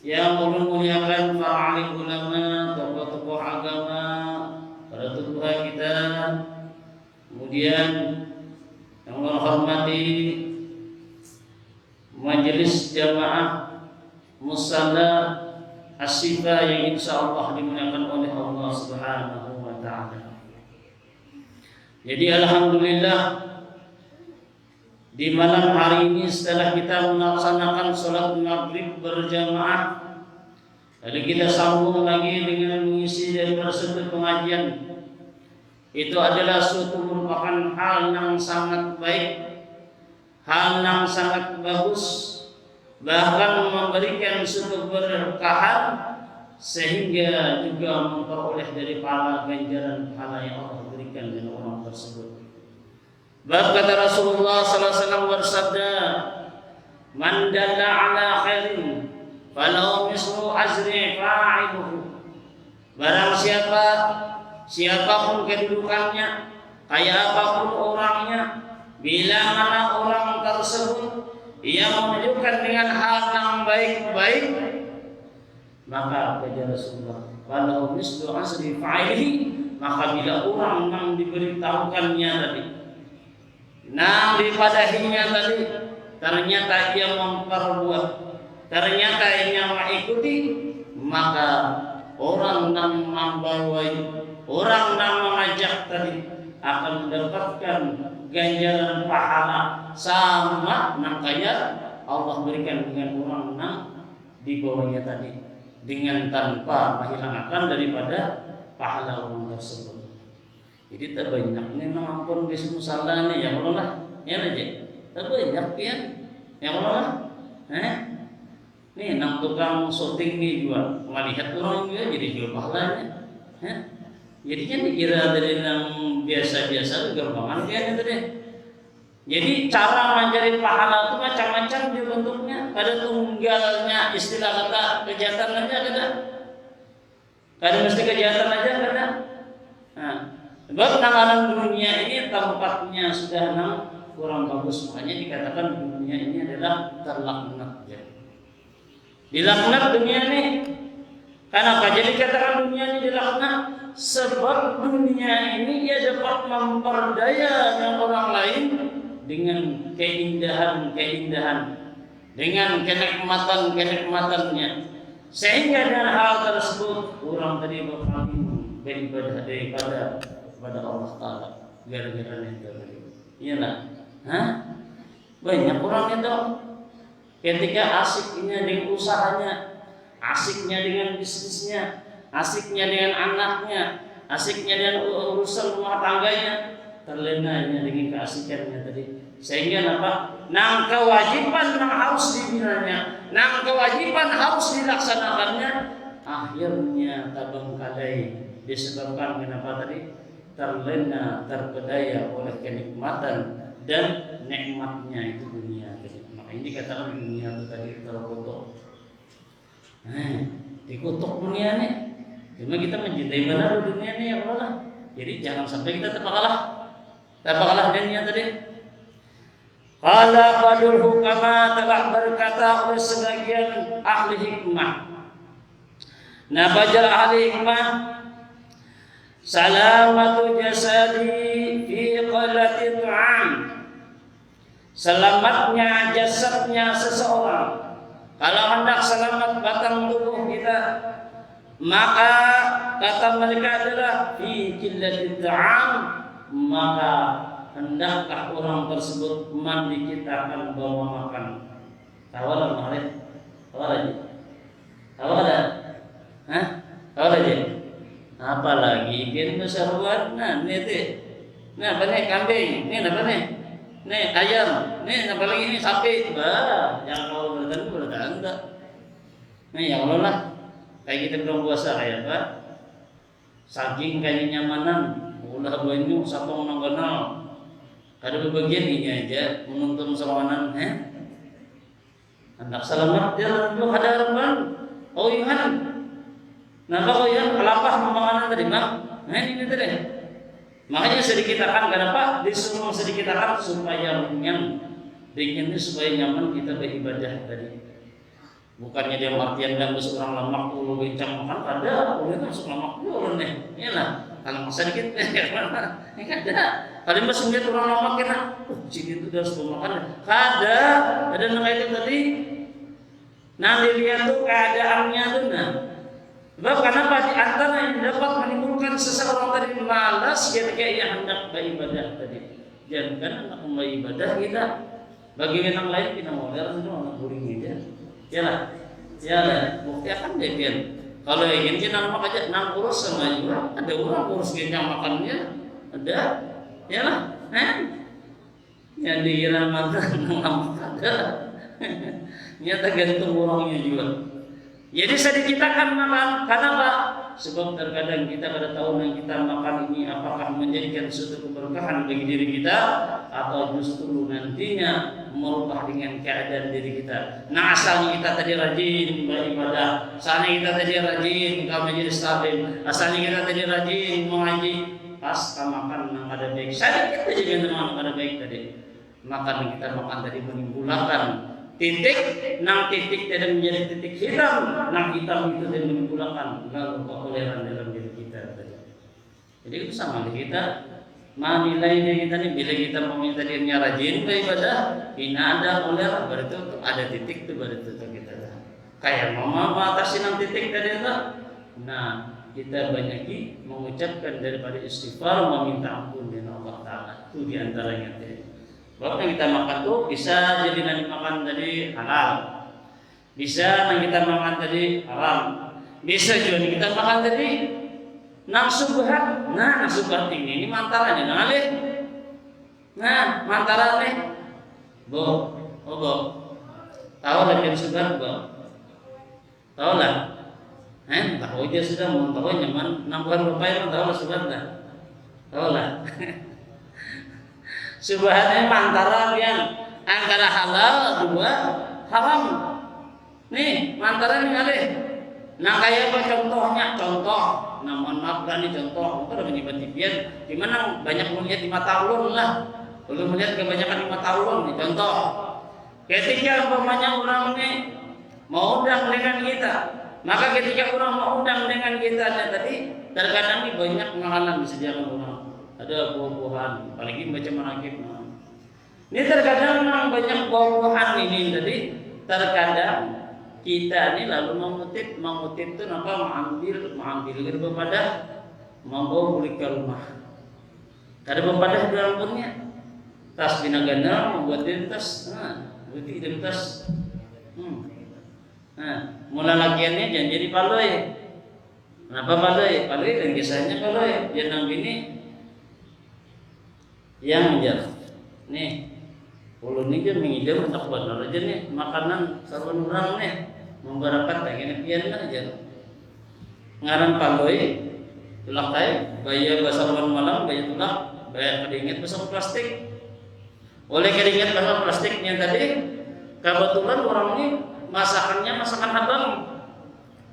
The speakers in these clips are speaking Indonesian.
yang muliakan para alim ulama, tokoh-tokoh agama, para tutua kita, kemudian yang Allah hormati majelis jamaah musalla Asyifa yang insya Allah dimuliakan oleh Allah Subhanahu wa Ta'ala. Jadi alhamdulillah di malam hari ini setelah kita melaksanakan sholat maghrib berjamaah, lalu kita sambung lagi dengan mengisi dari tersebut pengajian. Itu adalah suatu merupakan hal yang sangat baik, hal yang sangat bagus, bahkan memberikan suatu berkahan sehingga juga memperoleh dari pahala ganjaran pahala yang Allah berikan dengan orang tersebut. Bab kata Rasulullah sallallahu alaihi wasallam bersabda, "Man dalla ala khairin falahu mislu ajri fa'iluhu." Barang siapapun kedudukannya, kayak apapun orangnya, bila mana orang tersebut ia menunjukkan dengan hal yang baik-baik, maka kata Rasulullah, "Falahu mislu ajri fa'ilihi." Maka bila orang yang diberitahukannya tadi, nah dipadahinya tadi, ternyata ia memperbuat, ternyata ia mengikuti, maka orang yang membawai, orang yang mengajak tadi akan mendapatkan ganjaran pahala sama yang kaya Allah berikan dengan orang yang di bawahnya tadi, dengan tanpa menghilangkan daripada pahala orang tersebut. Jadi terbanyak nih ampun di musala nih yang Allah lah, ya aja. Terbanyak yang Allah lah. Nih nang tukang syuting nih juga melihat orang juga jadi jual pahalanya. Jadi kan dikira dari yang biasa-biasa gampangan dia itu deh. Jadi cara mencari pahala itu macam-macam dia bentuknya. Ada tunggalnya istilah kata kejahatan aja ada. Ada mesti kejahatan aja ada. Nah, sebab nanganan dunia ini tempatnya sudah kurang bagus, makanya dikatakan dunia ini adalah terlaknat. Dilaknat dunia ini. Kenapa? Jadi katakan dunia ini dilaknat sebab dunia ini ia dapat memperdaya dengan orang lain dengan keindahan-keindahan, dengan kenikmatan-kenikmatannya, sehingga dengan hal tersebut orang tadi berpaling beribadah daripada kepada Allah Taala gara-gara itu tadi. Iyalah, banyak orang itu ketika asiknya dengan usahanya, asiknya dengan bisnisnya, asiknya dengan anaknya, asiknya dengan urusan rumah tangganya, terlenanya dengan keasikannya tadi. Sehingga apa? Nang kewajiban yang harus dibinanya, nang kewajiban harus dilaksanakannya, akhirnya terbengkalai disebabkan kenapa tadi? Terlena, terpedaya oleh kenikmatan dan nikmatnya itu dunia. Maka ini katakan dunia itu tadi terkutuk. Dikutuk dunia nih. Cuma kita mencintai benar dunia nih ya Allah. Jadi jangan sampai kita terpakalah dunia tadi. Qala qadul hukama telah berkata oleh sebagian ahli hikmah. Nah, baca ahli hikmah, salamatu jasadi fi qallati ta'am. Selamatnya jasadnya seseorang, kalau hendak selamat batang tubuh kita, maka kata mereka adalah fi qillati ta'am, maka hendaklah orang tersebut mandi kita akan bawa makan. Tawalan mahal, tawalan, tawalan. Apalagi biar besar buat, nah ini tuh, nah apa nih kambing, ini apa nih, nih ayam, nih apalagi ini sapi, yang kau berdan enggak, nih yang Allah lah, kayak kita belum puasa kayak apa, saking kayak nyamanan, ulah banyu sapong nonggonal. Ada bagian ini aja menuntun selawanan, hendak selamat jalan dulu ada harapan. Oh iya, kenapa kau yang kelapah membangun tadi mak? Ini tadi. Makanya sedikit akan kenapa disuruh sedikit akan supaya kenyang, dingin supaya nyaman kita beribadah tadi. Bukannya dia artian dan seorang lemak ulu bincang makan ada, udah masuk lemak dulu nih. Iya lah, kalau masa dikit mana? Ini ada. Kalau masuk lihat orang lemak kena, sini itu harus makan. Ada nama itu tadi. Nah dilihat tuh keadaannya tuh nah. Sebab kenapa di antara yang dapat menimbulkan seseorang tadi malas ketika ia hendak beribadah tadi. Jangan karena beribadah kita bagi yang lain kita modern itu anak guring aja. Ya, bukti akan dia. Kalau ingin kita nama aja 6 kurus sama juga. Ada orang kurus yang makannya, ada, ya lah, yang dikira makan ada. Nyata gantung orangnya juga. Jadi sedikit kita kan makan, kenapa? Sebab terkadang kita pada tahun yang kita makan ini apakah menjadikan suatu keberkahan bagi diri kita atau justru nantinya merubah dengan keadaan diri kita. Nah asalnya kita tadi rajin beribadah, asalnya kita tadi rajin kalau menjadi stabil, asalnya kita tadi rajin mengaji, pas kita makan yang ada baik. Sedikit aja dengan ada baik tadi. Makan kita makan tadi menimbulkan titik, nang titik tidak menjadi titik hitam, nang hitam itu tidak menimbulkan lalu keoleran dalam diri kita tadi. Jadi itu sama dengan kita. Nilainya kita nih bila kita meminta dirinya rajin beribadah, tidak ada oler, berarti ada titik itu berarti kita. Kayak mama mengatasi nang titik tadi itu. Nah kita banyak mengucapkan daripada istighfar meminta ampun dengan Allah Taala itu diantaranya tadi. Waktu yang kita makan tuh bisa jadi nanti makan tadi halal, bisa nanti kita makan tadi haram, bisa juga kita makan tadi nang subhat. Nah, nang subhat ini mantarannya nang alih. Nah, mantarannya bo, tahu lagi subhat bo, tahu lah. Tahu aja sudah mau tahu nyaman 60 rupiah tahu lah subhat lah, tahu lah. Subhannya antara yang antara halal dua haram. Nih, antara ini ada. Nah kayak apa contohnya? Contoh, nah mohon maaf kan ini contoh. Itu udah menyebut-nyebut. Dimana banyak melihat di mata ulun lah. Belum melihat kebanyakan di mata ulun. Nih contoh. Ketika umpamanya orang ini mau undang dengan kita, maka ketika orang mau undang dengan kita tadi, terkadang ini banyak makanan disediakan orang. Ada buah-buahan, apalagi baca manaqib. Ini terkadang memang banyak buah-buahan ini tadi. Terkadang kita ini lalu mengutip itu mengambil daripada membawa balik ke rumah. Ada bepadah dalam punya tas binagana membuat tas, buti dan tas. Mula lakiannya jangan jadi paloi. Kenapa paloi? Paloi dan kisahnya paloi. Jangan bini yang menjar. Nih, ulun ini kan mengidam untuk benar aja nih makanan sarwan orang nih membarakat pengen pian aja. Ngaran paloi, tulak tay, bayar basarwan malam, bayar tulak, bayar kedinget basar plastik. Oleh kedinget basar plastiknya tadi, kebetulan orang ini masakan abang.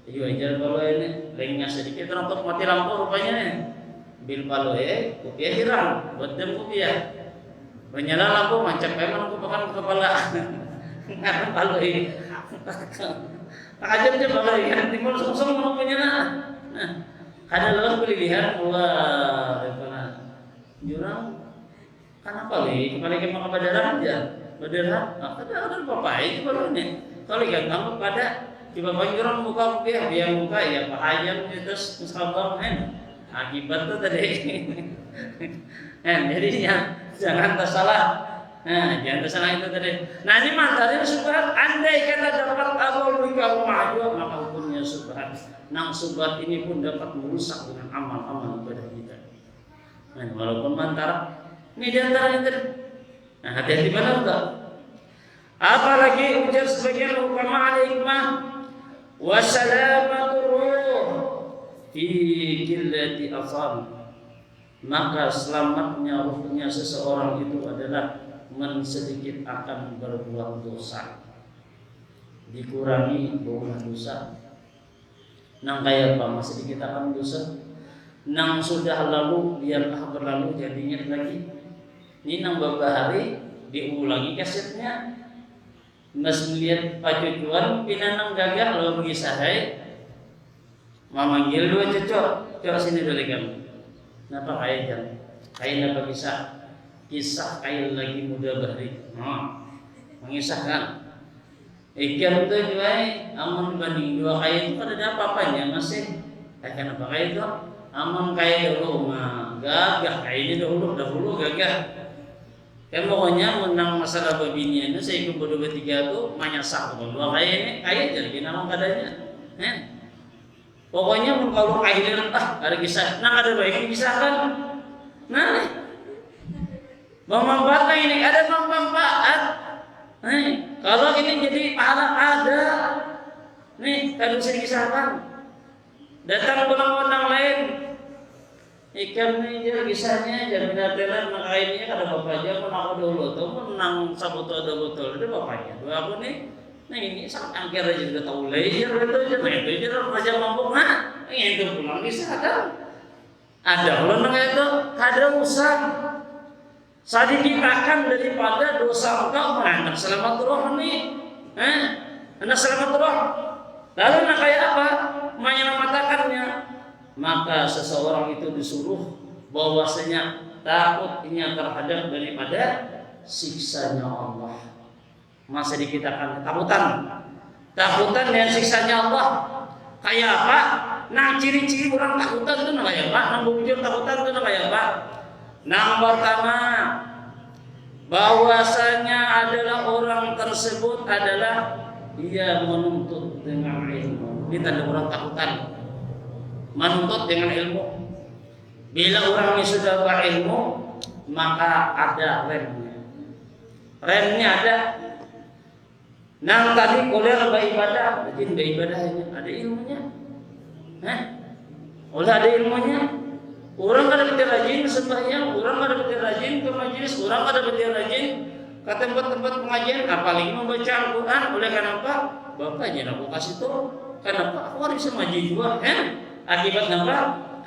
Iya aja paloi ini, lainnya sedikit untuk mati lampu rupanya nih. Bil paloi, kopiah hilang, buat dem kopiah. Menyala lampu macam memang aku makan kepala. Karena paloi. Ajar aja paloi kan timbul sungsung mau menyala. Nah, ada dalam pilihan wah daripada jurang. Karena paloi, kepala kita makan badarah aja. Badarah, ada apa itu paloi ini. Kalau ikan kamu pada coba panjurang muka kopiah, dia muka ya Pak Ayam terus musabang akibat tuh tadi. Jadi jangan tersalah. Jangan tersalah itu tadi. Nah ini mantarin subhat. Andai kata dapat Allah beri kamu maju, maka hukumnya subhat. Nang subhat ini pun dapat merusak dengan amal-amal ibadah kita. Nah walaupun mantara, ini diantaranya tadi. Nah hati-hati benar tak? Apalagi ujar sebagian ulama al-hikmah wasalamatur ruh fi qillati asal. Maka selamatnya ruhnya seseorang itu adalah sedikit akan berbuat dosa, dikurangi baunya dosa. Nang kayak apa sedikit akan dosa, nang sudah lalu biarlah berlalu jadinya lagi. Ini nang beberapa hari diulangi kasetnya. mas melihat pacucuan pinanang gagah lo mengisahai memanggil dua cocok sini dulu kamu. Kenapa kaya jam? Kaya apa kisah kaya lagi muda bahri. Mengisahkan. Ikan itu juga amun dibanding dua kaya itu ada apa-apanya masih. Kenapa kaya itu? Amun kaya dulu gagah kaya ini dahulu gagah. Pokoknya menang masalah babinian itu saya ikut berdua tiga itu manyasak dua kaya ini kaya jadi nama kadanya. Pokoknya kalau kaya ada kisah, ada baik kisahkan. Memanfaatkan ini ada manfaat. Kalau ini jadi pahala ada. Nih, kalau bisa dikisahkan. Datang orang-orang lain. Ikan ini jadi kisahnya jadi binatang maka ini kada bapak aja pun aku dulu tuh menang sabutu ada betul itu bapaknya. Dua aku nih. Nah ini sangat angker aja udah tahu layer itu raja mabuk itu pulang kisah ada kalau itu ada usah. Saya dikitakan daripada dosa engkau anak selamat roh nih, anak selamat roh. Lalu nak kayak apa? Menyelamatkannya. Maka seseorang itu disuruh bahwasanya takutnya terhadap daripada siksanya Allah. Masa dikitakan takutan dengan siksanya Allah. Kayak apa? Nah ciri-ciri orang takutan itu kayak apa? Nah bujur takutan itu kayak apa? Yang pertama, bahwasanya adalah orang tersebut adalah ia menuntut dengan ilmu. Ini tanda orang takutan. Menuntut dengan ilmu. Bila orang ini sudah berilmu, maka ada remnya. Remnya ada. Nang tadi kuliah beribadah, rajin beribadahnya, ada ilmunya. Oleh ada ilmunya. Orang kada betul rajin sembahyang, orang kada betul rajin ke majelis, orang kada betul rajin ke tempat-tempat pengajian, apalagi membaca Al-Quran. Oleh kenapa? Bapaknya aku kasih tahu. Kenapa? Aku harus bisa ngaji juga, Akibat apa?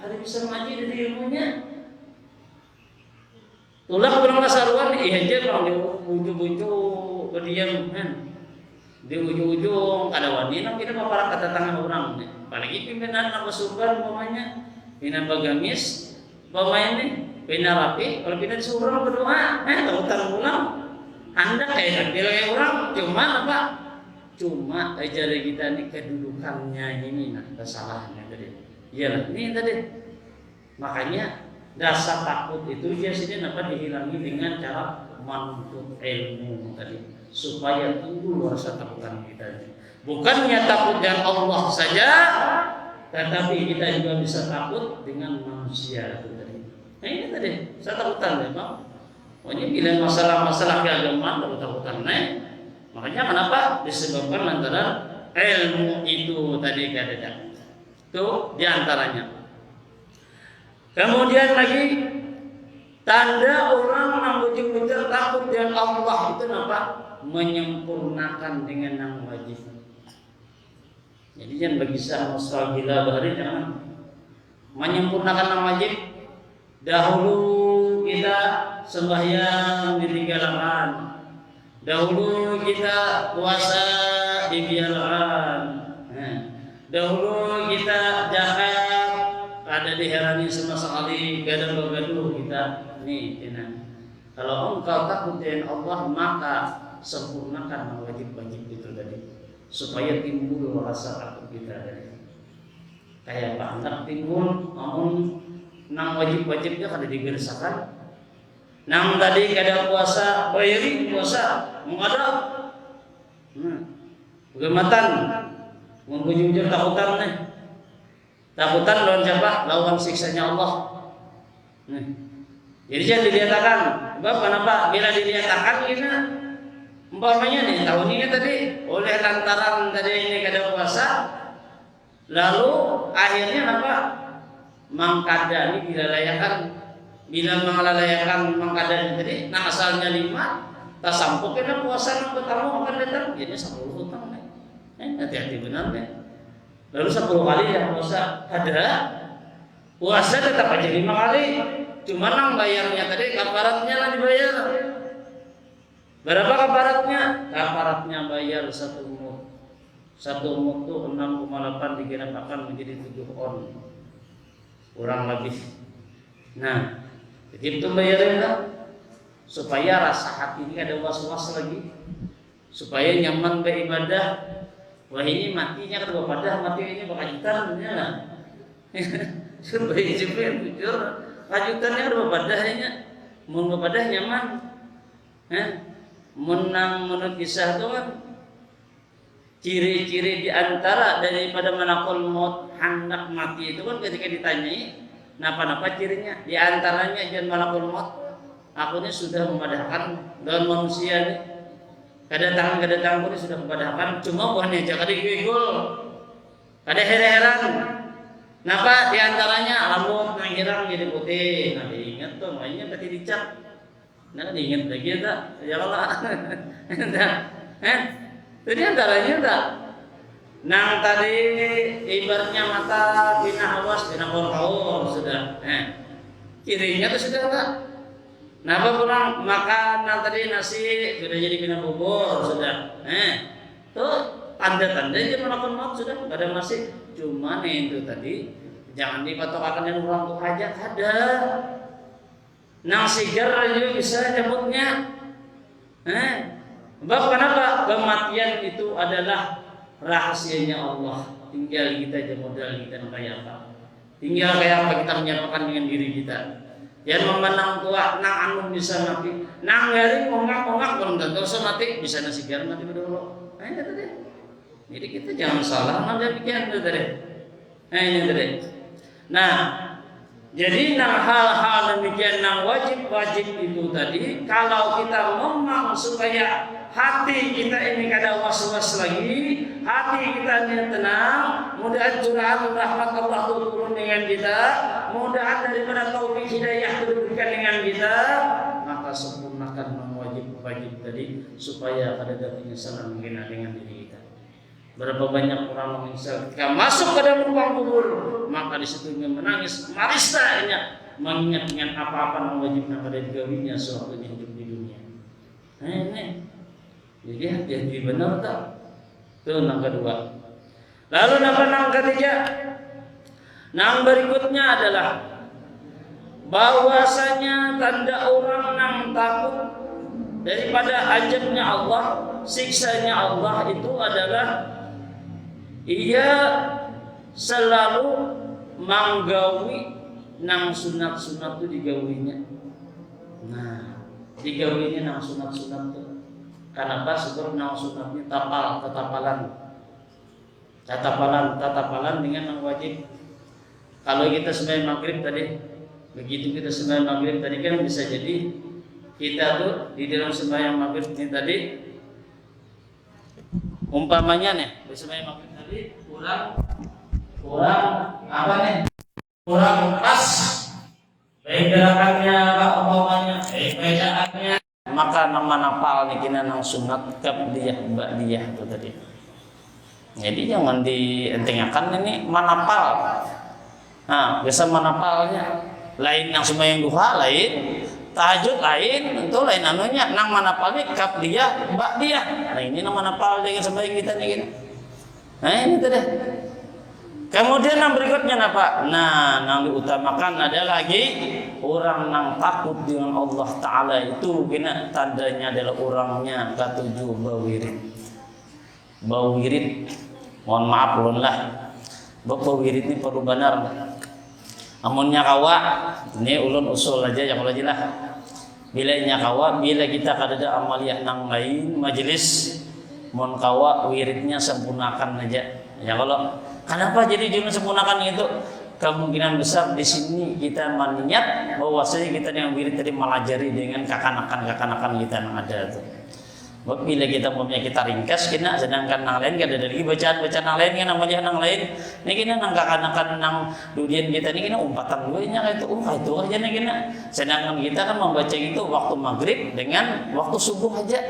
Harus bisa ngaji dari ilmunya. Tulah orang kasaruan, aja bang di ujung-ujung berdiam, di ujung-ujung kada wani, nak kita para kata tangan orang, apalagi pimpinan apa surga umpamanya. Pina bagamis, bawa ini, pina rapi. Kalau pina disuruh berdoa, takutan pulang. Anda kayak bilang orang, cuma apa? Cuma ajaran kita ini kedudukannya ini, kesalahannya tadi. Iyalah, ini tadi. Makanya dasar takut itu biasanya dapat dihilangi dengan cara menuntut ilmu tadi, supaya timbul rasa takutan kita. Bukannya takut dengan Allah saja. Tetapi kita juga bisa takut dengan manusia itu tadi. Nah ini tadi, saya takutan deh bang. Pokoknya bila masalah-masalah keagamaan takutan makanya kenapa disebabkan antara ilmu itu tadi kada. Itu diantaranya. Kemudian lagi tanda orang yang betul-betul takut dengan Allah itu apa? Menyempurnakan dengan yang wajib. Jadi jangan berkisah masalah gila bahari, jangan menyempurnakan yang wajib. Dahulu kita sembahyang ditinggalkan, dahulu kita puasa dibiarkan, dahulu kita zakat ada diherani sama sekali, gaduh kita nih. Kalau engkau takut dengan Allah maka sempurnakan wajib-wajib itu tadi, supaya timbul rasa takut kita tadi. Kayak banget timbul, namun nang wajib-wajibnya kada digersakan. Nang tadi kada puasa, bayari puasa, mengadap. Gematan, mengunjung takutan nih. Takutan lawan siapa? Lawan siksanya Allah. Jadi jangan dilihatkan. Sebab kenapa? Bila dilihatkan kita, umpamanya nih tahun ini tadi oleh lantaran tadi ini kada puasa, lalu akhirnya apa? Mangkada ini bila mengalalayakan mangkada tadi, nah asalnya 5, tak sampuk kena puasa yang pertama akan datang, jadi 10 hutang nih. Hati-hati benar nih. Lalu 10 kali ya puasa ada, puasa tetap aja 5 kali, cuma nang bayarnya tadi kafaratnya lah dibayar. Berapa kafaratnya? Kafaratnya bayar 1 mud. 1 mud itu 6,8 digenapkan menjadi 7 on. Kurang lebih. Nah, begitu bayarnya supaya rasa hati ini ada was-was lagi. Supaya nyaman beribadah. Wah ini matinya kedua padah, mati ini bakal jutaan lah. Supaya jujur, kajutannya kedua padahnya. Mun padah nyaman. Menang menurut kisah itu kan ciri-ciri diantara daripada manakul maut hendak mati itu kan ketika ditanyai napa-napa cirinya diantaranya jangan malakul maut aku ini sudah memadahkan daun manusia ini kedatangan pun sudah memadahkan cuma buahnya aja kada gigul kada heran napa diantaranya rambut yang girang jadi putih nah diingat tuh mainnya tadi dicap. Nah, diingat lagi tak? Janganlah. Jadi antaranya tak. Nang tadi ibaratnya mata tina awas tina kaur sudah. Cirinya itu sudah tak. Napa pulang makan nang tadi nasi sudah jadi kena bubur sudah. Tuh tanda-tanda dia melakukan maut sudah ada nasi. Cuma itu tadi jangan dipatokakan dengan orang tua hajat ada. Nang sigar juga bisa nyebutnya. Sebab kenapa? Kematian itu adalah rahasianya Allah. Tinggal kita aja modal kita kayak apa. Tinggal kayak apa kita menyampaikan dengan diri kita. Jangan memenang tua, nang anu bisa mati. Nang garing mongak belum tentu mati bisa nasigar mati dulu. Itu tadi. Jadi kita jangan salah ngambil pikiran itu tadi. Ini tadi. Nah, jadi nang hal-hal demikian nang wajib itu tadi kalau kita memang supaya hati kita ini kada was-was lagi, hati kita ini tenang, mudah curahan rahmat Allah turun dengan kita, mudah daripada taufik hidayah diberikan dengan kita, maka sempurnakan nang wajib tadi supaya kada ada penyesalan menghina dengan diri kita. Berapa banyak orang menyesal ketika masuk ke dalam ruang kubur, maka di situ menangis, maristanya mengingat dengan apa-apa yang wajib pada digawinya sewaktu hidup di dunia. Ini, jadi hati-hati benar tak? Itu nang kedua. Lalu nang ketiga, nang berikutnya adalah bahwasanya tanda orang nang takut daripada azabnya Allah, siksanya Allah itu adalah ia selalu menggawi nang sunat-sunat itu digawinya. Nah, digawinya nang sunat-sunat itu. Kenapa? Sebab nang sunatnya tatapalan dengan nang wajib. Kalau kita sembahyang maghrib tadi, begitu kita sembahyang maghrib tadi kan bisa jadi kita tuh di dalam sembahyang maghrib ini tadi umpamanya nih, di sembahyang maghrib tadi kurang apa nih? Kurang pas baik gerakannya, umpamanya, baik bacaannya, maka nama napal nih kena nang sunat qabliyah ba'diyah itu tadi. Jadi jangan dientengakan ini manapal. Nah, biasa manapalnya lain yang sembahyang duha lain, tahajud lain, itu lain anunya nang manapalnya qabliyah ba'diyah. Nah, ini nang manapal dengan sembahyang kita nih gini. Nah, ini tuh deh. Kemudian yang berikutnya apa? Nah, yang diutamakan ada lagi orang yang takut dengan Allah Ta'ala itu kena tandanya adalah orangnya ketujuh bau wirid. Mohon maaf ulun lah. Bau wirid ini perlu benar. Amunnya kawa, ini ulun usul aja ya kalau aja lah. Bila nyakawa, bila kita kada amaliyah nang lain majelis, mohon kawa wiridnya sempurnakan aja. Ya kalau kenapa jadi jangan sempurnakan itu? Kemungkinan besar di sini kita meniat bahwasanya kita yang wirid tadi melajari dengan kakanakan kita yang ada itu. Bila kita mempunyai kita ringkas, kena sedangkan nang lain kada ada lagi bacaan nang lain kan namanya nang lain. Ini kena nang kakanakan nang dudian kita ini kena umpatan gue nya itu itu aja nih kena. Sedangkan kita kan membaca itu waktu maghrib dengan waktu subuh aja.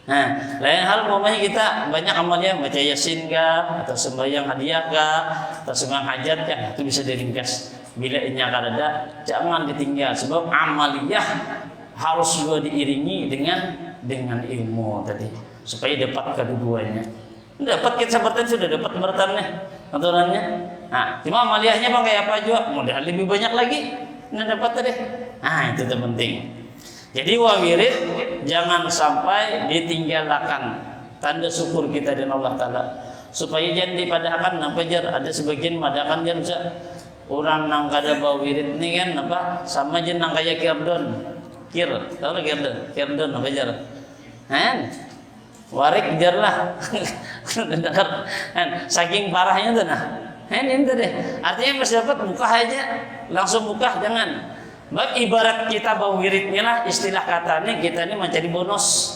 Nah, lain hal umpamanya kita banyak amalnya baca yasin kah atau sembahyang hadiah kah atau sembahyang hajat kah itu bisa diringkas. Bila inya kada jangan ditinggal sebab amaliyah harus juga diiringi dengan dengan ilmu tadi, supaya dapat kedua-duanya. Dapat kesempatan sudah dapat bertannya, aturannya. Nah, cuma amaliyahnya pakai apa juga? Mudah lebih banyak lagi. Nah, dapat tadi. Nah, itu penting. Jadi wirid jangan sampai ditinggalkan. Tanda syukur kita dengan Allah Ta'ala. Supaya jangan dipadahkan apa jar, ada sebagian madakan jar bisa orang nang kada bawa wirid ni kan apa sama je nang kaya kirdon. Tahu lah kirdon apa jar? Warik jar lah. Saking parahnya tuh nah. Ini deh. Artinya masih dapat buka aja, langsung buka jangan. Bab ibarat kita bawa wiridnya lah, istilah katanya kita ini mencari bonus.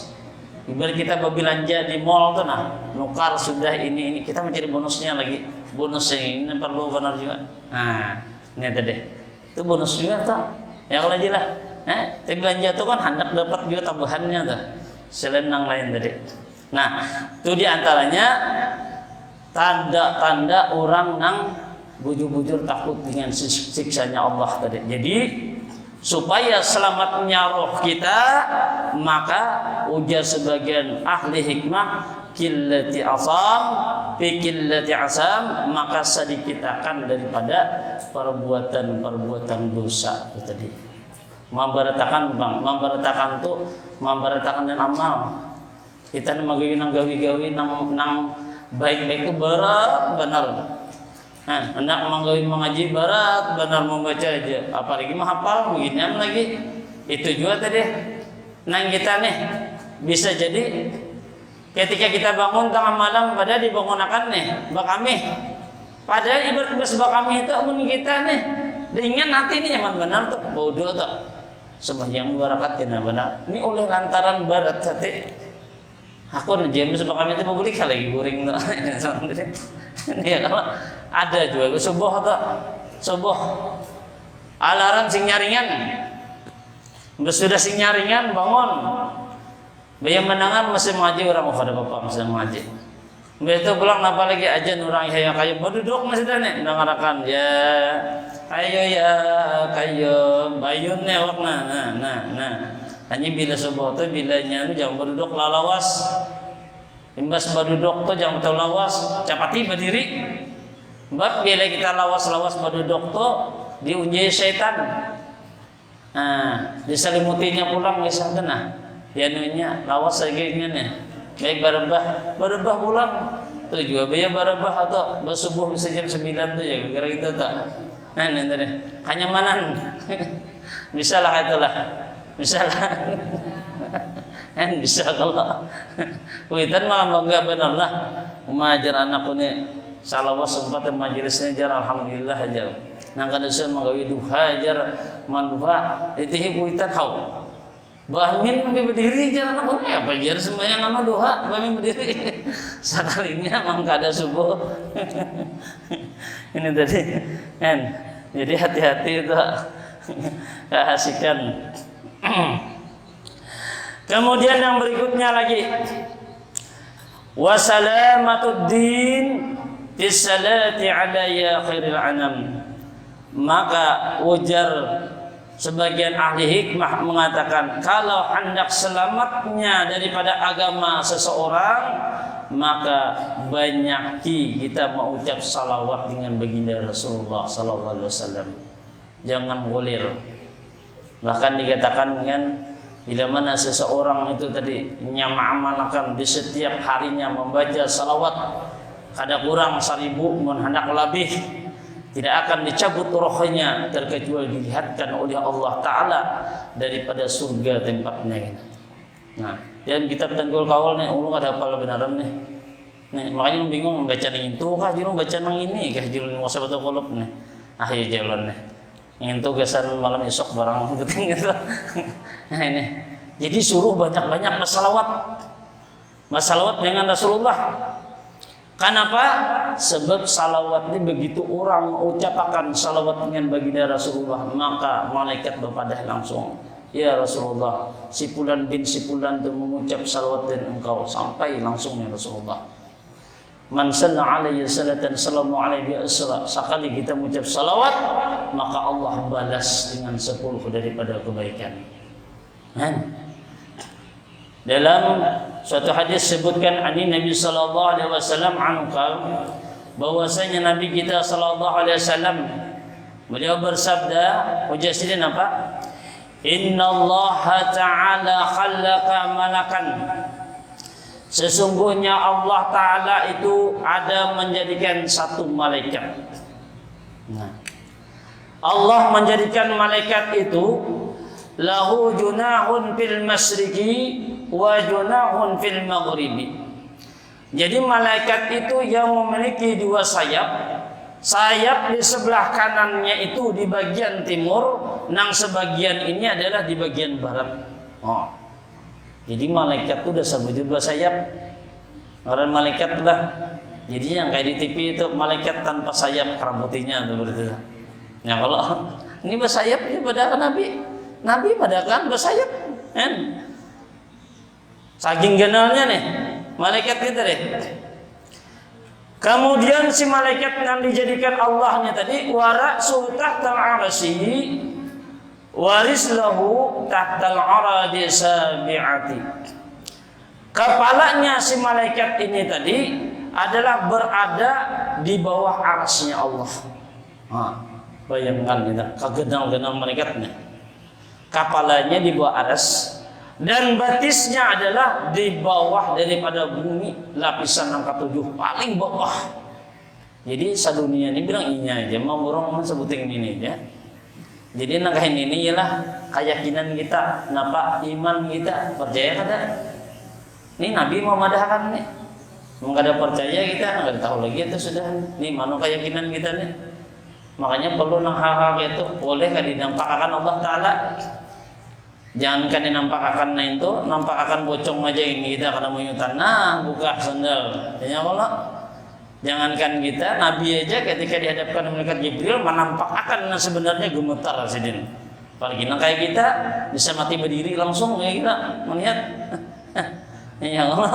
Ibarat kita belanja di mall tuh nah, nukar sudah ini kita mencari bonusnya lagi. Bonusnya ini perlu benar juga. Nah, ini tadi. Itu bonus juga tuh. Ya kalau aja lah. Tapi belanja itu kan hendak dapat juga tambahannya tuh. Selain yang lain tadi. Nah, itu diantaranya tanda-tanda orang nang bujur-bujur takut dengan siksanya Allah tadi. Jadi supaya selamatnya roh kita, maka ujar sebagian ahli hikmah qillati asam, maka sedikitakan daripada perbuatan dosa itu tadi. Memberitakan dan amal. Kita gawi-gawi nang baik-baik itu berat benar. Hendak mengaji berat benar membaca aja. Apalagi menghafal beginian lagi. Itu juga tadi. Nang kita nih bisa jadi ketika kita bangun tengah malam pada dibangunkan nih bakami. Padahal ibarat bakami itu amun kita nih dengan hati ini nyaman benar tuh bodoh tuh. Sembahyang barakat kena benar. Ini oleh lantaran barat hati. Aku James bakami itu mau beli lagi goreng tuh. Ya kalau ada juga subuh alarm sing nyaringan sudah sing nyaringan bangun bayang menangan masih mengaji orang pada bapak masih mengaji begitu pulang apa lagi ajan orang yang kayu berduduk masih dah nih dengarkan ya kayu bayunnya wakna nah hanya bila subuh tu bilanya jangan berduduk lalawas. Imbas berduduk tu jangan betul lawas, capati berdiri. Sebab bila kita lawas-lawas berduduk tu diunjai syaitan. Diselimutinya pulang misal tenah. Ya nunya lawas lagi nih. Baik berebah pulang. Tu juga biaya berebah atau bersubuh bisa jam 9 tu ya gara-gara kita tak. Nah ini hanya manan. Bisalah itulah. Bisalah. Bisa kalau kuitan mah bangga benar lah mengajar anakku ni salawas sempat majelisnya jar alhamdulillah aja nang kada sen magawi duha jar manduha itu kuitan hau bamin berdiri jar anakku apa jar sembahyang sama duha bamin berdiri sekalinya mang kada subuh ini tadi kan jadi hati-hati itu keasikan. Kemudian yang berikutnya lagi wasalamatud din bisalati ala ya khairil anam, maka ujar sebagian ahli hikmah mengatakan kalau hendak selamatnya daripada agama seseorang maka banyaki kita mengucap salawat dengan baginda Rasulullah sallallahu alaihi wasallam, jangan gulir. Bahkan dikatakan dengan bila mana seseorang itu tadi nyama'amalkan di setiap harinya membaca salawat kada kurang 1000 mun hendak lebih tidak akan dicabut rohnya terkecuali dilihatkan oleh Allah Ta'ala daripada surga tempatnya. Nah, dan kitab Tanggul Kawal nih ulun ada apa benaran nih. Nih makanya bingung membaca ning itu kah jurung baca nang ini kah jurung wasabatul qulub nih. Ya jalan nih. Itu kesan malam esok barang penting gitu. Nah ini, jadi suruh banyak-banyak bersalawat dengan Rasulullah. Kenapa? Sebab salawat ini begitu orang ucapkan salawat dengan baginda Rasulullah, maka malaikat berpadah langsung. Ya Rasulullah, si fulan bin si fulan itu mengucap salawat dan engkau sampai langsung ya Rasulullah. Man sanna alaihi salatan salamu alaihi asra. Sekali kita mengucap salawat maka Allah balas dengan 10 daripada kebaikan. Dalam suatu hadis sebutkan ani Nabi sallallahu alaihi wasallam bahwasanya Nabi kita sallallahu alaihi wasallam beliau bersabda, ujar sidin apa? Innallaha ta'ala khalaqa malakan. Sesungguhnya Allah Ta'ala itu ada menjadikan satu malaikat. Nah, Allah menjadikan malaikat itu lahu junahun fil masriqi wa junahun fil maghribi. Jadi malaikat itu yang memiliki dua sayap. Sayap di sebelah kanannya itu di bagian timur, nang sebagian ini adalah di bagian barat. Oh. Jadi malaikat itu udah dua sayap. Orang malaikat lah. Jadi yang kayak di TV itu malaikat tanpa sayap keramutinya seperti itu. Ya kalau ini bersayap ini pada Nabi. Nabi pada kan bersayap. Kan? Saking kenalnya nih malaikat kita deh. Kemudian si malaikat yang dijadikan Allahnya tadi warak sultah al-arasyi waris lahu tahtal aradi sabi'ati. Kepalanya si malaikat ini tadi adalah berada di bawah arasnya Allah. Bayangkan kita kegenal-genal malaikatnya. Kepalanya di bawah aras dan batisnya adalah di bawah daripada bumi, lapisan angka 7 paling bawah. Jadi sadunia ini bilang inya aja, mau orang sebutin ini aja. Jadi nangkahin ini ialah keyakinan kita, napa iman kita, percaya kada? Ini Nabi mau madahkan nih. Mau kada percaya kita, nggak tahu lagi itu sudah. Nih mana keyakinan kita nih. Makanya perlu nang hal-hal itu boleh kan dinampakkan Allah Ta'ala. Jangan kan dinampakkan itu, nampak akan bocong aja ini kita kada menyutan. Nah, buka sandal. Ya Allah. Jangankan kita, Nabi aja ketika dihadapkan malaikat Jibril menampakkan sebenarnya gemetar sidin. Apalagi nang kayak kita bisa mati berdiri langsung kayak kita melihat. Ya Allah.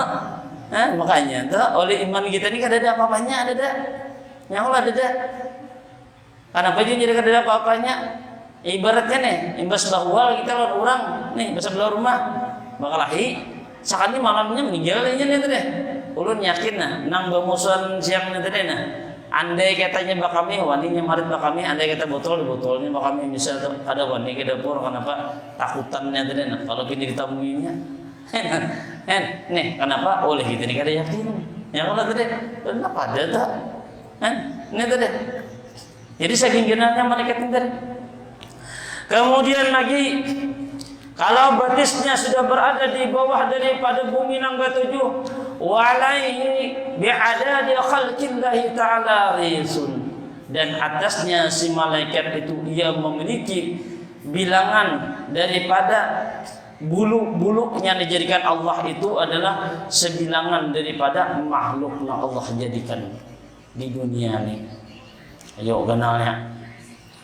Makanya tuh oleh iman kita ini kada ada apa-apanya, ada. Ya Allah ada. Kenapa dia jadi kada ada apa-apanya? Ibaratnya nih, imbas bahwa kita lawan orang nih, bahasa belah rumah bakalahi, sakali malamnya meninggal aja nih teh. Ulun yakin nang bamusuhan siang nih teh nah. Andai katanya bakami waninya marit bakami, andai kata botol di botolnya bakami bisa ada wani ke dapur kenapa takutannya teh nah. Kalau kini ditemuinya. Nih, kenapa? Oleh kita nih kada yakin. Ya Allah teh, kenapa ada tak? Ini teh. Jadi saking genalnya malaikat teh. Kemudian lagi kalau batisnya sudah berada di bawah daripada bumi nangga 7 walaihi bi'adadi khalqillahi ta'ala risun, dan atasnya si malaikat itu ia memiliki bilangan daripada bulu-bulu yang dijadikan Allah itu adalah sebilangan daripada makhluk yang Allah jadikan di dunia ini. Ayo kenalnya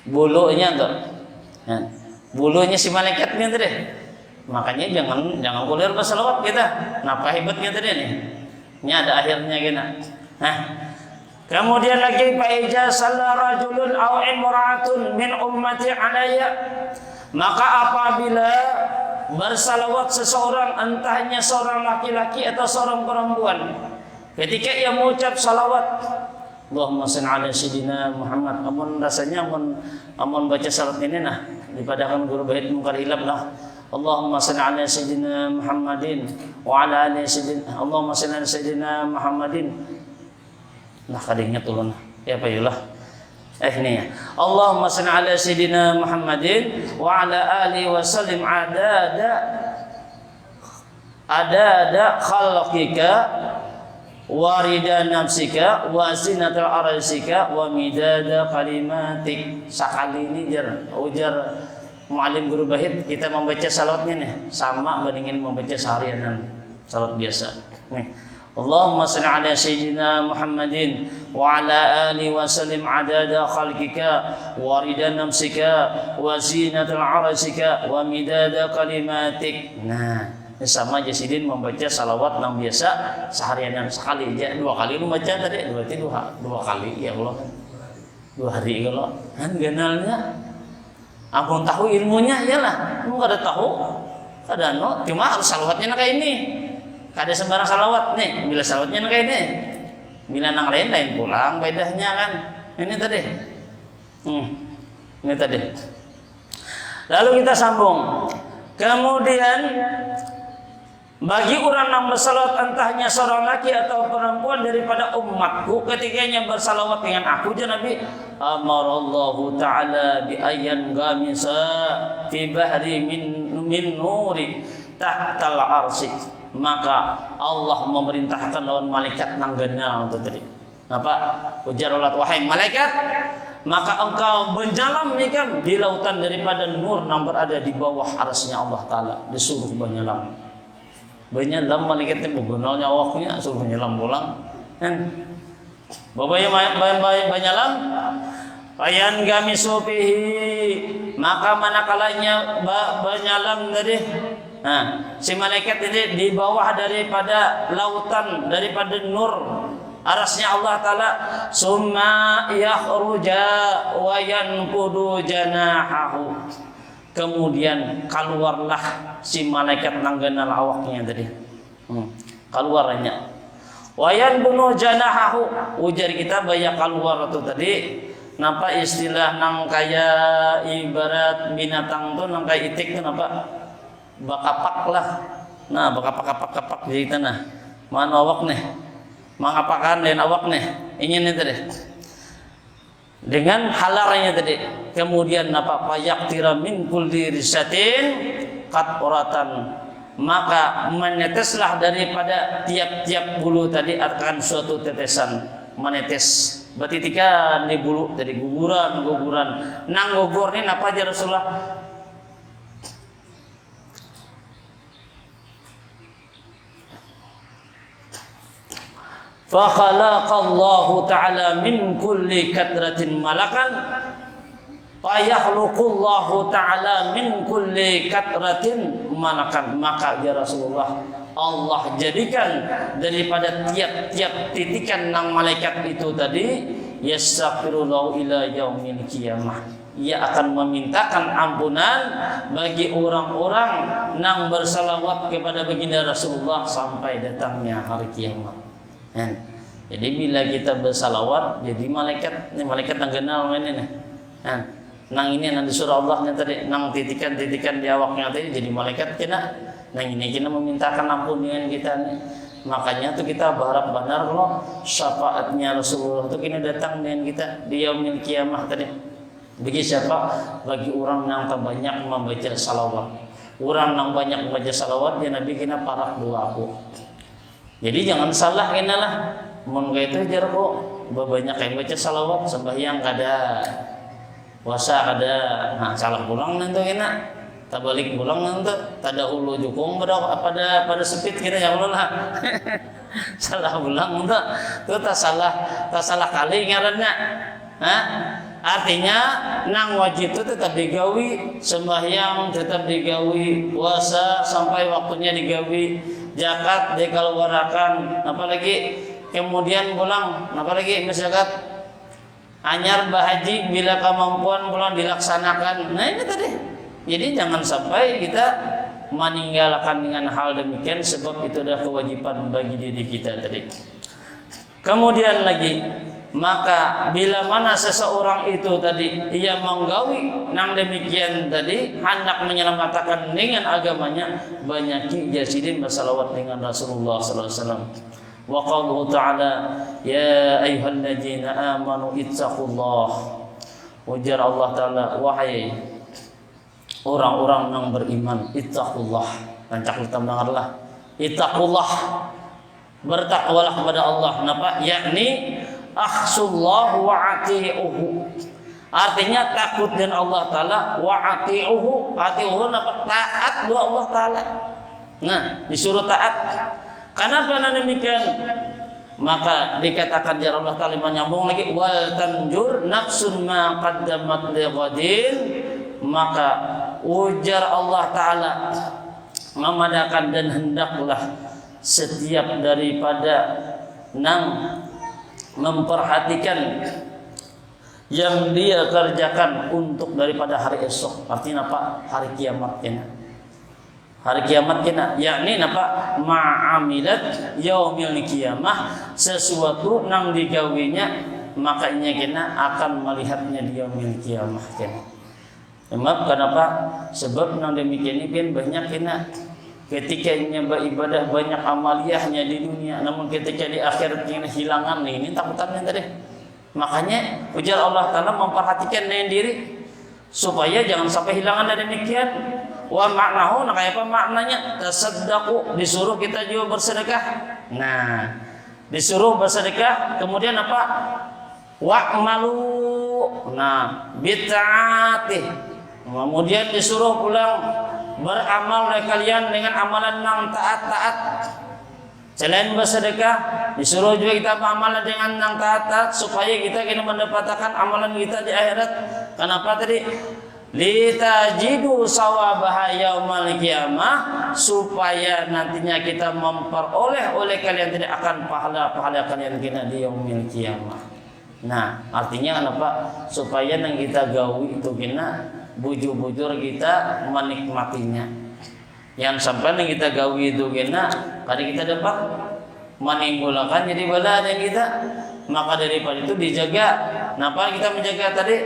bulunya tuh. Nah, bulunya si malaikatnya tadi. Makanya jangan kuliah berselawat kita. Napa hebatnya tadi nih? Ini ada akhirnya kita. Nah, kemudian lagi fa iza salla rajulun aw imra'atun min ummati alayya, maka apabila bersalawat seseorang, entahnya seorang laki-laki atau seorang perempuan, ketika ia mengucap salawat Allahumma shalli ala sayyidina Muhammad, amun rasanya amun baca salat ini nah dipadakan guru bait mungkar hilap lah. Allahumma shalli ala sayyidina Muhammadin wa ala ali sayyidina, Allahumma shalli ala sayyidina Muhammadin. Nah kadangnya turun ya payulah. Ini ya. Allahumma shalli ala sayyidina Muhammadin wa ala ali wa sallim adada khalqika warida nafsika wa zinatul arsika wa midada kalimatik. Sekali ini ujar muallim guru bait kita membaca salawatnya nih sama bandingin membaca seharian salat biasa. Nih. Allahumma shalli ala sayyidina Muhammadin wa ala ali wa sallim adada khalqika warida nafsika wa zinatul arsika wa midada kalimatik. Nah, sama Jasidin membaca salawat yang biasa seharian yang sekali aja, 2 kali lu baca tadi, berarti 2 kali ya Allah, 2 hari kalau kan genalnya, abang tahu ilmunya ya lah, lu kada tahu Ada no, cuma harus salawatnya kayak ini. Kada sembarang salawat nih. Bila salawatnya kayak ini, bila nang lain pulang bedahnya kan. Ini tadi. Ini tadi. Lalu kita sambung. Kemudian bagi orang yang bersalawat entahnya seorang laki atau perempuan daripada umatku ketikanya bersalawat dengan aku, Nabi amarallahu ta'ala bi ayyan gamisa fi bahri min nuri tahtal arsy, maka Allah memerintahkan lawan malaikat nang genal itu tadi. Apa? Ujar ulat, wahai malaikat, maka engkau menyelam ikan di lautan daripada nur yang berada di bawah arsy-Nya Allah Ta'ala, disuruh menyelam. Menyelam malaikatnya begonolnya awaknya suruh menyelam pulang kan. Bapaknya menyelam ayan kami supihi, maka manakalanya menyelam tadi. Nah, si malaikat ini di bawah daripada lautan, daripada nur arasnya Allah Ta'ala, summa yakhruja wa yanqudu janahahu, kemudian keluarlah si malaikat nanggenal awaknya tadi. Keluarnya wayan bunuh janahahu, ujar kita banyak keluar itu tadi. Napa istilah nang kaya ibarat binatang tuh nang kaya itik tuh napa bakapak lah. Nah bakapak di tanah mana awak nih mangapakan lain awak nih ingin itu deh dengan halarnya tadi. Kemudian napa payak tiramin kulli risatin qatratan, maka meneteslah daripada tiap-tiap bulu tadi akan suatu tetesan menetes. Batitikan di bulu tadi guguran nang gugur ni napa aja Rasulullah fa khalaqallahu ta'ala min kulli katratin malakan fa yakhluqullahu ta'ala min kulli katratin malakan, maka ya Rasulullah Allah jadikan daripada tiap-tiap titikan nang malaikat itu tadi yastaghfirullahu ila yaumil qiyamah, ia akan memintakan ampunan bagi orang-orang nang bersalawat kepada baginda Rasulullah sampai datangnya hari kiamat. Jadi bila kita bersalawat, jadi malaikat nang kenal ini nih. Nang ini nang disuruh Allah tadi, nang titikan-titikan di awaknya tadi jadi malaikat kena. Nang ini kita memintakan ampun dengan kita nih. Makanya tuh kita berharap benar loh syafaatnya Rasulullah tuh kini datang dengan kita di yaumil qiyamah tadi. Bagi siapa? Bagi orang yang terbanyak membaca salawat. Orang yang banyak membaca salawat dia Nabi kena parak doa aku. Jadi jangan salah kena lah. Mun itu jar kok banyak yang baca salawat sembahyang kada puasa kada, nah salah pulang nanti kena. Tak balik pulang nanti tada ulu jukung pada sepit kira ya Allah lah. Salah pulang nanti itu tak salah kali ngarannya. Artinya nang wajib itu tetap digawi, sembahyang tetap digawi, puasa sampai waktunya digawi, zakat dikeluarkan, apalagi kemudian pulang, apalagi zakat anyar bahaji bila kemampuan pulang dilaksanakan. Nah ini tadi. Jadi jangan sampai kita meninggalkan dengan hal demikian, sebab itu adalah kewajiban bagi diri kita tadi. Kemudian lagi, maka bila mana seseorang itu tadi ia menggawi nang demikian tadi hendak menyelamatkan dengan agamanya, banyaki jasidin bersalawat dengan Rasulullah sallallahu alaihi wasallam. Wa qauluhu ta'ala ya ayyuhalladzina amanu ittaqullah, ujar Allah Ta'ala wahai orang-orang yang beriman, ittaqullah, rancak kita mendengarlah ittaqullah, bertakwalah kepada Allah. Kenapa? Yakni akhsullah wa ati'uhu, artinya takut dengan Allah Ta'ala, wa ati'uhu, ati'uhu apa? Taat kepada Allah Ta'ala. Nah disuruh taat. Kenapa demikian? Maka dikatakan ya Allah Ta'ala menyambung lagi wal tanjur nafsun ma qaddamat lighadin, maka ujar Allah Ta'ala memadakan dan hendaklah setiap daripada nang memperhatikan yang dia kerjakan untuk daripada hari esok. Artinya apa? Hari kiamat ya. hari kiamat kena, yakni napa ma'amilat yaumil qiyamah, sesuatu nang digawinya makanya kena akan melihatnya di yaumil qiyamah kena. Sebab kenapa? Sebab nang demikian ini kan banyak kena ketika nyembah ibadah banyak amaliyahnya di dunia, namun ketika di akhirat kena hilangan ini takutannya tadi. Makanya ujar Allah Ta'ala memperhatikan diri supaya jangan sampai hilangan dari demikian. Wa maknahu, nah kayak apa maknanya? Tasaddaqu, disuruh kita juga bersedekah. Nah, disuruh bersedekah, kemudian apa? Wa'malu, nah bita'ati, kemudian disuruh pulang beramal oleh kalian dengan amalan yang taat-taat. Selain bersedekah, disuruh juga kita beramal dengan yang taat-taat supaya kita kena mendapatkan amalan kita di akhirat. Kenapa tadi? Litajidu sawabaha yaumal qiyamah, supaya nantinya kita memperoleh oleh kalian tidak akan pahala-pahala kalian kena di yaumil qiyamah. Nah, artinya kenapa? Supaya yang kita gawi itu kena bujur-bujur kita menikmatinya. Yang sampai yang kita gawi itu kena kali kita dapat menimbulkan jadi bala dan kita, maka daripada itu dijaga. Kenapa kita menjaga tadi?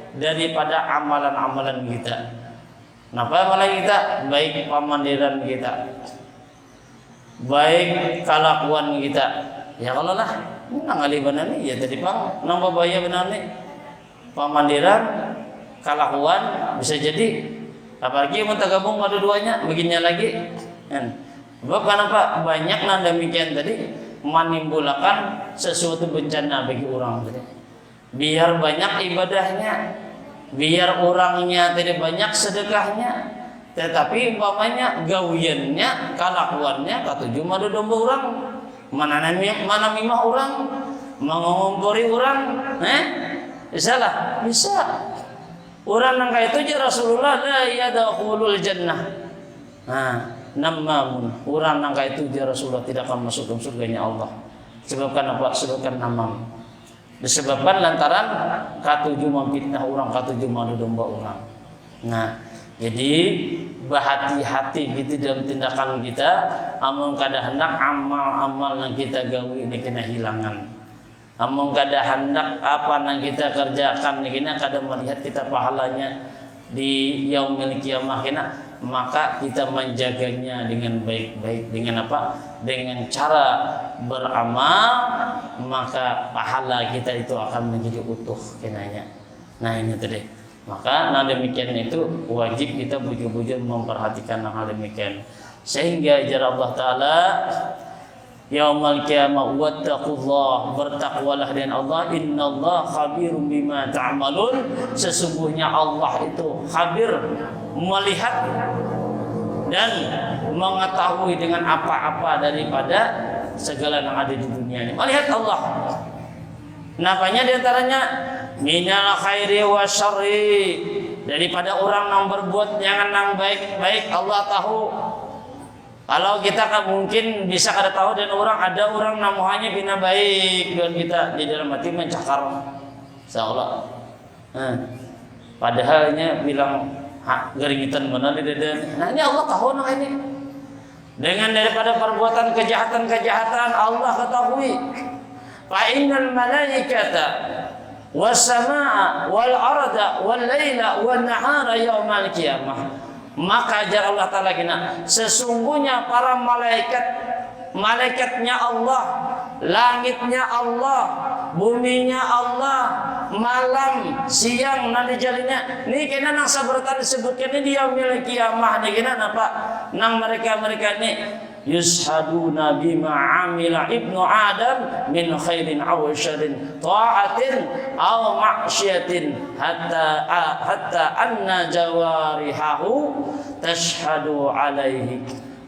Daripada amalan-amalan kita. Kenapa amalan kita? Baik pamandiran kita, baik kelakuan kita. Ya kalau lah nangali benar nih ya tadi pang nambah bahaya benar nih pamandiran kelakuan bisa jadi, apalagi mau tergabung dua-duanya begini lagi kan. Sebab kenapa banyak nang demikian tadi menimbulkan sesuatu bencana bagi orang tadi. Biar banyak ibadahnya, biar orangnya tidak banyak sedekahnya, tetapi umpamanya gawiannya, kelakuannya katuju madu domba orang, mana mimah orang, mengompori orang, bisa lah, bisa. Orang nang kayak itu aja Rasulullah la yadkhulul jannah. Nah, namamun, orang nang kayak itu aja Rasulullah tidak akan masuk dalam surganya Allah. Sebabkan apa? Sebabkan namam. Disebabkan lantaran katuju memfitnah orang, katuju madu domba orang. Nah, jadi berhati-hati gitu dalam tindakan kita. Amun kada hendak amal-amal yang kita gawi ini kena hilangan. Amun kada hendak apa yang kita kerjakan ini kena kada melihat kita pahalanya di yaumil qiyamah kena, maka kita menjaganya dengan baik-baik. Dengan apa? Dengan cara beramal, maka pahala kita itu akan menjadi utuh kenanya. Nah ini tadi. Maka nah demikian itu wajib kita bujur-bujur memperhatikan hal demikian. Sehingga ajar Allah Ta'ala yaumal qiyamah wattaqullah, bertakwalah dengan Allah, innallaha khabirum bima ta'malun, sesungguhnya Allah itu khabir, melihat dan mengetahui dengan apa-apa daripada segala yang ada di dunia ini. Melihat Allah. Napanya diantaranya minal khairi wa syarri, daripada orang yang berbuat jangan yang baik-baik Allah tahu. Kalau kita kan mungkin bisa kada tahu dan ada orang namuhannya bina baik dan kita di dalam hati mencakar seolah. Padahalnya bilang geringitan benar di dada. Nah ini Allah tahu nah ini. Dengan daripada perbuatan kejahatan Allah ketahui. Fa innal malaikata was samaa wal arda wal laila wan nahara yaumal qiyamah. Maka ajar Allah Ta'ala kena, sesungguhnya para malaikatnya Allah, langitnya Allah, buminya Allah, malam, siang nanti jalinya. Ini kena nang sabaratan disebutkan ini dia yaumil qiyamah. Ini kena apa? Nang mereka ini yushaduna bima amila ibnu Adam min khairin aw syarrin ta'atin aw ma'syiatin hatta anna jawarihahu tashhadu alaihi.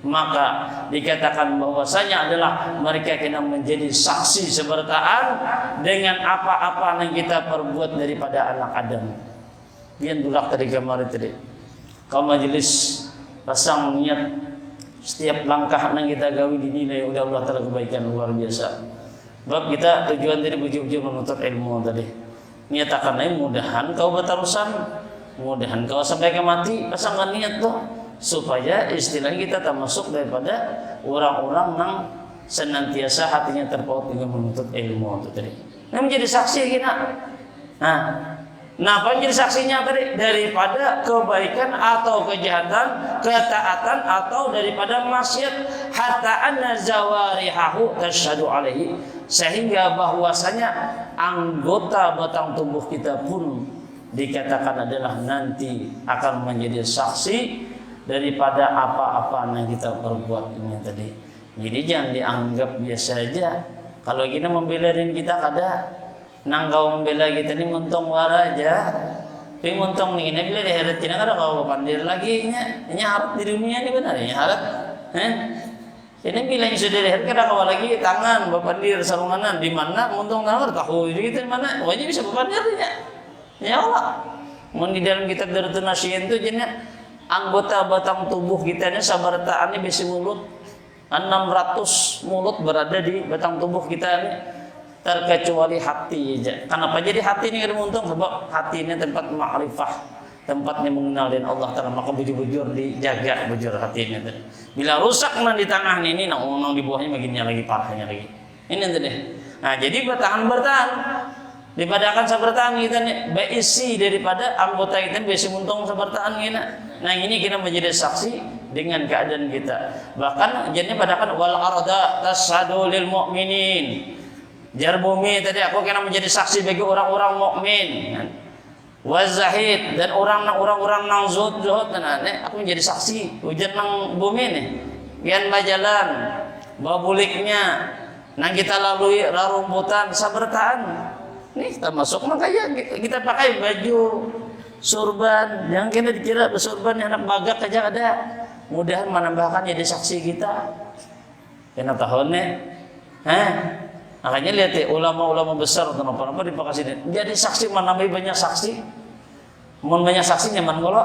Maka dikatakan bahwasanya adalah mereka kena menjadi saksi sebertaan dengan apa-apa yang kita perbuat daripada anak Adam. Biar dulak tadi kemarin tadi kau majelis pasang niat setiap langkah yang kita gawi dinilai oleh Allah Ta'ala kebaikan luar biasa. Sebab kita tujuan tadi bujur-bujur menuntut ilmu tadi. Nyatakan mudahan kau bertarusan, mudahan kau sampai ke mati, pasangkan niat tuh supaya istilahnya kita termasuk daripada orang-orang yang senantiasa hatinya terpaut dengan menuntut ilmu itu tadi. Nah menjadi saksi kita. Nah, apa menjadi saksinya tadi? Daripada kebaikan atau kejahatan, ketaatan atau daripada maksiat, hatta anna zawarihahu tasyhadu alaihi, sehingga bahwasanya anggota batang tubuh kita pun dikatakan adalah nanti akan menjadi saksi daripada apa-apa yang kita perbuat ini tadi. Jadi jangan dianggap biasa aja. Kalau kita membela diri kita kada nanggau membela kita ni muntong wara aja. Tapi muntong ni bila di heret kita kada kau pandir lagi nya harap di dunia ni benar ya harap. Jadi bila yang sudah di heret kada kau lagi tangan bapandir sarunganan di mana muntong tangan tahu gitu di mana wajib bisa bapandir nya. Ya Allah. Mun di dalam kitab Darutun Nasihin tu jenis anggota batang tubuh kita ni sabartaan ni besi mulut 600 mulut berada di batang tubuh kita ni. Terkecuali hati aja. Kenapa jadi hati ini kada untung? Sebab hati ini tempat ma'rifah, tempatnya mengenal dengan Allah Taala, maka bujur-bujur dijaga bujur hati ini. Bila rusak di tengah ini, nang di bawahnya bagiannya lagi parahnya lagi. Ini tadi. Nah, jadi bertahan. Dipadakan sabertahan kita nih, beisi daripada anggota kita besi untung sabertahan kita. Nah, ini kita menjadi saksi dengan keadaan kita. Bahkan jadinya padakan wal arda tasadu lil mu'minin. Jar bumi tadi aku kena menjadi saksi bagi orang-orang mukmin. Wazahid dan orang-orang nang zuhud nah, aku menjadi saksi hujan nang bumi nih. Kian bajalan, babuliknya nang kita lalui rarumputan sabertaan. Nih termasuk makanya kita pakai baju surban yang kita dikira bersurban yang anak bagak aja ada. Mudah menambahkan jadi saksi kita. Kena tahunnya. Makanya lihat ya, ulama-ulama besar kenapa dipakai sini. Jadi saksi menambah banyak saksi. Mun banyak saksi nyaman kalau,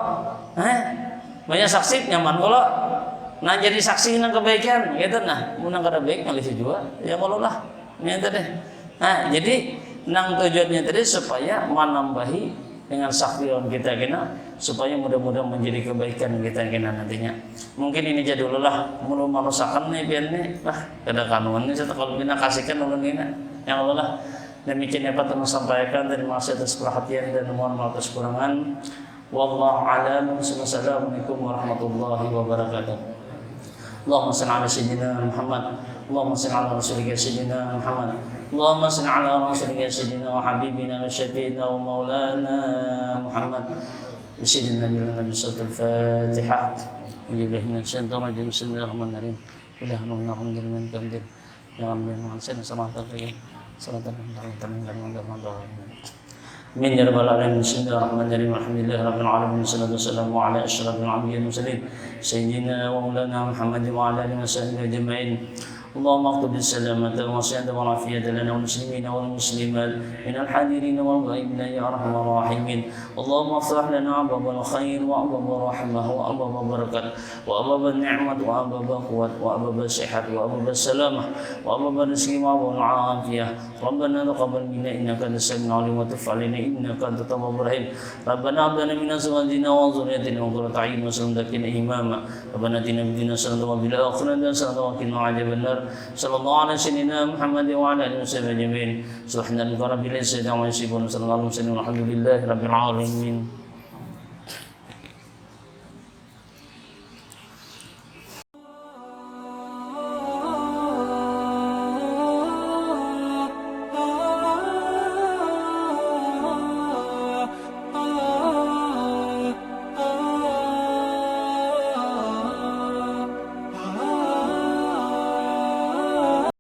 banyak saksi nyaman kalau. Nah jadi saksi nang kebaikan, gitu nah. Mun nang kada baik malah juga, ya kalau lah. Ini tadi. Nah jadi nang tujuannya tadi supaya menambahi dengan saksian kita kena supaya mudah-mudahan menjadi kebaikan kita kena nantinya. Mungkin ini aja dulu lah, mulu manusakan nih biar nih lah kada kanuan nih kalau bina kasihkan ulun kena yang Allah lah. Demikian dapat kami sampaikan, terima kasih atas perhatian dan mohon maaf atas kekurangan. Wallahu a'lam. Wassalamualaikum warahmatullahi wabarakatuh. Allahumma shalli ala sayyidina Muhammad. Allahumma shalli ala rasulika sayyidina Muhammad. Allahumma shalli ala rasulika sayyidina wa habibina wa syafiina wa maulana Muhammad. Sayyidina Nabi sallallahu Al-Fatihah. Billahi minasyaitonir rajim. Bismillahirrahmanirrahim. Alhamdulillah kamdir. Ya Rabbi Muhammad sallallahu alaihi wasallam. Min ya rabbal alamin. Bismillahirrahmanirrahim. Alhamdulillah rabbil alamin. Wassalatu wassalamu ala asyrafil anbiya'i wal mursalin. Sayyidina wa maulana Muhammad wa ala alihi wasahbihi ajma'in. اللهم اقض بالسلامة والصحة والعافية لنا والمسلمين والمسلمات من الحاضرين والغائبين يا أرحم الراحمين. اللهم افتح لنا أبواب الخير وأبواب الرحمة وأبواب البركة وأبواب النعمة وأبواب القوة وأبواب الصحة وأبواب السلامة وأبواب الرزق وأبواب العافية. ربنا تقبل منا إنك أنت السميع العليم وتب علينا إنك أنت التواب الرحيم. ربنا هب لنا من أزواجنا وذرياتنا قرة أعين واجعلنا إماما. ربنا آتنا في الدنيا حسنة وفي الآخرة حسنة وقنا عذاب النار. صلى الله على سيدنا محمد وعلى اله وصحبه اجمعين. سبحان ربك رب العزة عما يصفون وسلام على المرسلين والحمد لله رب العالمين.